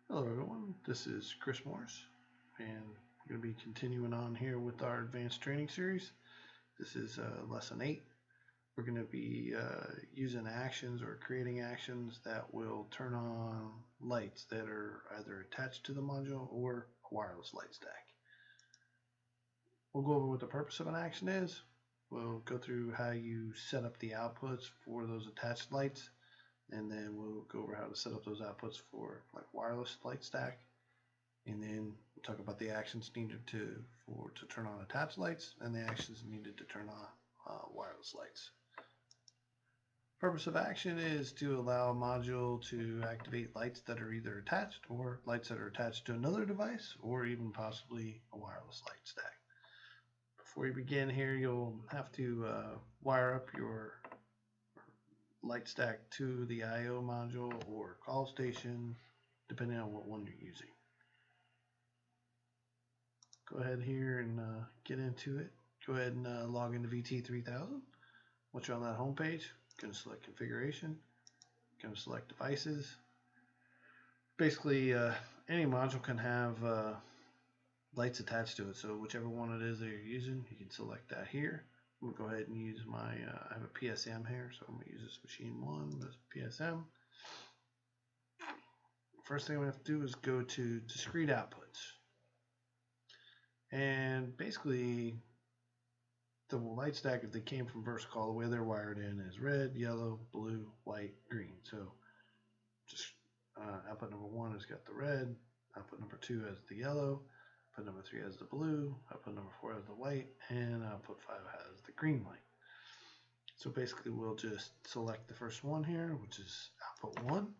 Hello everyone, this is Chris Morris, and we're going to be continuing on here with our advanced training series. This is lesson 8. We're going to be using actions or creating actions that will turn on lights that are either attached to the module or a wireless light stack. We'll go over what the purpose of an action is. We'll go through how you set up the outputs for those attached lights, and then we'll go over how to set up those outputs for like wireless light stack, and then we'll talk about the actions needed to turn on attached lights and the actions needed to turn on wireless lights. Purpose of action is to allow a module to activate lights that are either attached or lights that are attached to another device or even possibly a wireless light stack. Before you begin here, you'll have to wire up your light stack to the I/O module or call station, depending on what one you're using. Go ahead here and get into it. Go ahead and log into VT3000. Once you're on that home page, going to select configuration, going to select devices. Basically, any module can have lights attached to it, so whichever one it is that you're using, you can select that here. I'm going to go ahead and use my, I have a PSM here, so I'm going to use this machine 1, this PSM. First thing we have to do is go to discrete outputs. And basically, the light stack, if they came from VersaCall, the way they're wired in is red, yellow, blue, white, green. So just output number 1 has got the red, output number 2 has the yellow, output number 3 has the blue, output number 4 has the white, and output 5 has the green light. So basically we'll just select the first one here, which is output 1.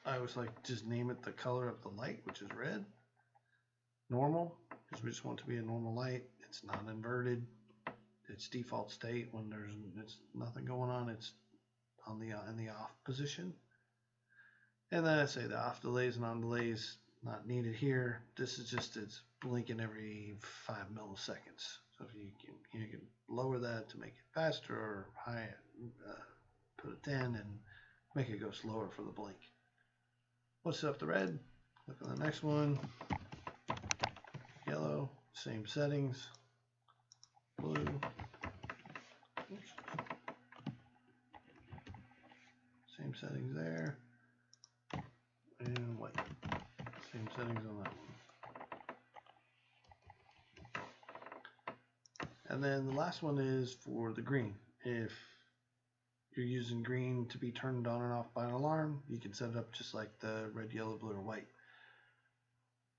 I always like to just name it the color of the light, which is red. Normal, because we just want it to be a normal light. It's not inverted. Its default state when it's nothing going on, it's on the in the off position. And then I say the off delays and on delays not needed here. This is just it's blinking every 5 milliseconds. So if you can lower that to make it faster, or high put a 10 and make it go slower for the blink. We'll set up the red. Click on the next one. Yellow, same settings. Blue. Oops. Same settings there. And white. Same settings on that one. And then the last one is for the green. If you're using green to be turned on and off by an alarm, you can set it up just like the red, yellow, blue, or white.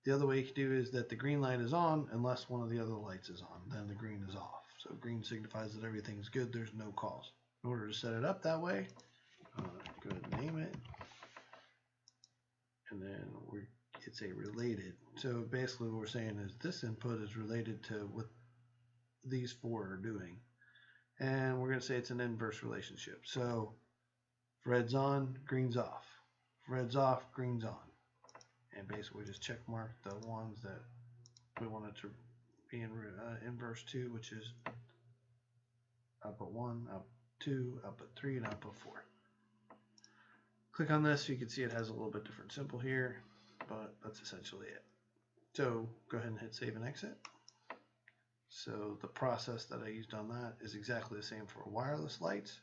The other way you can do is that the green light is on unless one of the other lights is on, then the green is off. So green signifies that everything's good, there's no calls. In order to set it up that way, go ahead and name it. And then it's a related. So basically what we're saying is this input is related to what these 4 are doing. And we're going to say it's an inverse relationship. So if red's on, green's off. If red's off, green's on. And basically we just check mark the ones that we wanted to be in inverse to, which is output 1, output 2, output 3, and output 4. Click on this, so you can see it has a little bit different symbol here, but that's essentially it. So go ahead and hit save and exit. So the process that I used on that is exactly the same for wireless lights.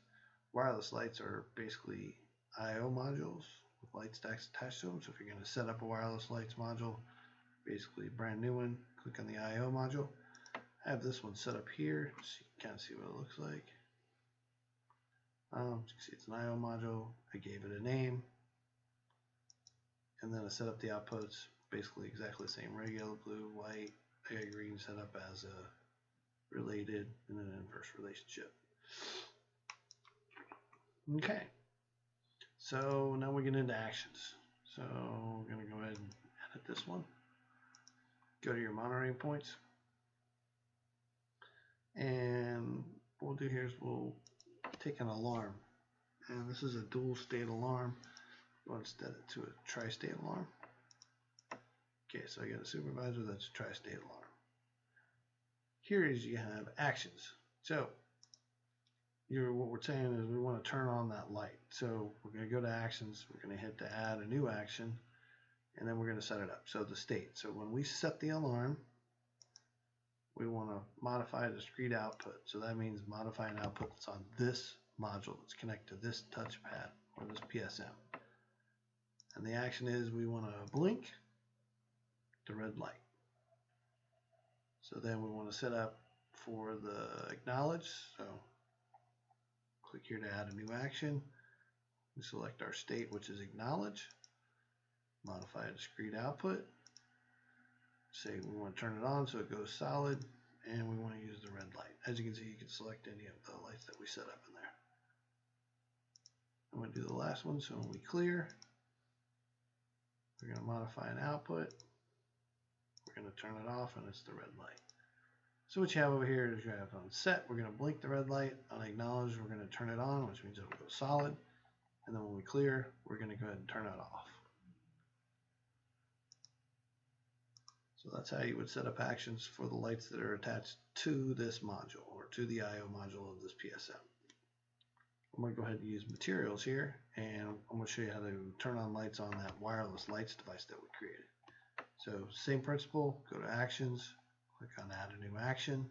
Wireless lights are basically I/O modules with light stacks attached to them. So if you're going to set up a wireless lights module, basically a brand new one, click on the I/O module. I have this one set up here, so you can kind of see what it looks like. You can see it's an I/O module. I gave it a name, and then I set up the outputs basically exactly the same: red, yellow, blue, white. I got green set up as a related and an inverse relationship. Okay, so now we're getting into actions. So we're going to go ahead and edit this one. Go to your monitoring points, and what we'll do here is we'll take an alarm, and this is a dual state alarm. We'll set it to a tri-state alarm. Okay, so I got a supervisor that's a tri-state alarm. Here is you have actions. So what we're saying is we want to turn on that light. So we're going to go to actions. We're going to hit to add a new action, and then we're going to set it up. So the state. So when we set the alarm, we want to modify discrete output. So that means modify an output that's on this module that's connected to this touchpad or this PSM. And the action is we want to blink the red light. So then we want to set up for the acknowledge. So click here to add a new action. We select our state, which is acknowledge. Modify a discrete output. Say we want to turn it on so it goes solid, and we want to use the red light. As you can see, you can select any of the lights that we set up in there. I'm going to do the last one. So when we clear, we're going to modify an output. We're going to turn it off, and it's the red light. So what you have over here is you have on set, we're going to blink the red light. On acknowledge, we're going to turn it on, which means it'll go solid. And then when we clear, we're going to go ahead and turn it off. So that's how you would set up actions for the lights that are attached to this module or to the I/O module of this PSM. I'm going to go ahead and use materials here, and I'm going to show you how to turn on lights on that wireless lights device that we created. So same principle, go to actions, click on add a new action,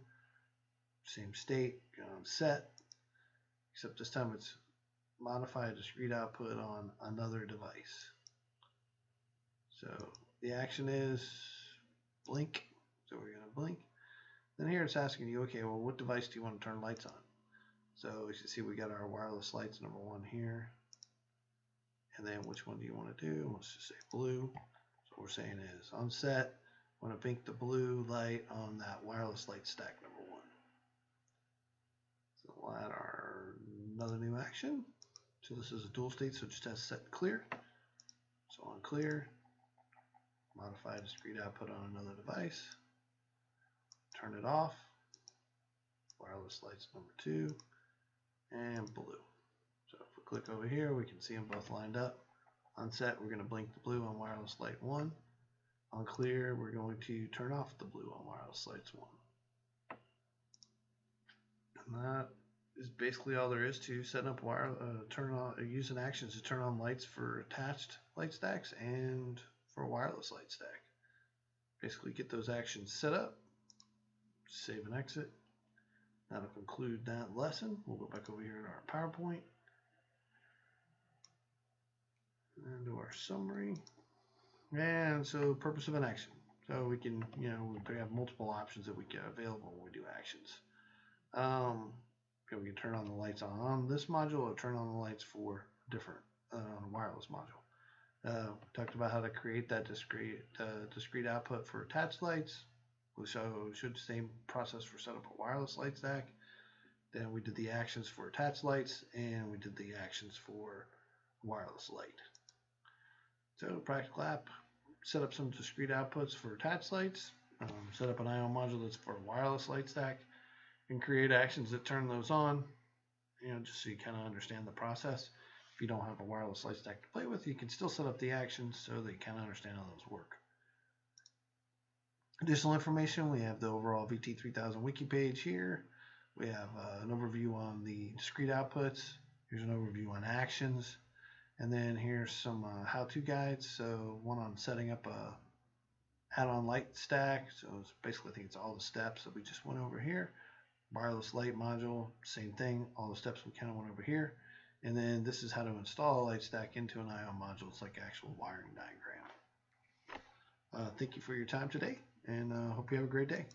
same state, go on set, except this time it's modify a discrete output on another device. So the action is blink, so we're going to blink. Then here it's asking you, okay, well, what device do you want to turn lights on? So as you see, we got our wireless lights number 1 here. And then which one do you want to do? Let's just say blue. So what we're saying is on set, I want to blink the blue light on that wireless light stack number 1. So we'll add another new action. So this is a dual state, so it just has set clear. So on clear, modify discrete output on another device, turn it off, wireless lights number 2, and blue. So if we click over here, we can see them both lined up. On set, we're going to blink the blue on wireless light 1. On clear, we're going to turn off the blue on wireless lights 1. And that is basically all there is to setting up using actions to turn on lights for attached light stacks and for a wireless light stack. Basically get those actions set up, save and exit. That'll conclude that lesson. We'll go back over here to our PowerPoint and do our summary. And so purpose of an action. So we can, we have multiple options that we get available when we do actions. We can turn on the lights on this module or turn on the lights for different on a wireless module. We talked about how to create that discrete output for attached lights. We showed the same process for setting up a wireless light stack. Then we did the actions for attached lights, and we did the actions for wireless light. So practical app, set up some discrete outputs for attached lights, set up an I/O module that's for a wireless light stack, and create actions that turn those on, just so you kind of understand the process. If you don't have a wireless light stack to play with, you can still set up the actions so that you kind of understand how those work. Additional information, we have the overall VT3000 wiki page here. We have an overview on the discrete outputs. Here's an overview on actions. And then here's some how-to guides. So one on setting up a add-on light stack. So it's basically, I think it's all the steps that we just went over here. Wireless light module, same thing. All the steps we kind of went over here. And then this is how to install a light stack into an I/O module. It's like actual wiring diagram. Thank you for your time today, and hope you have a great day.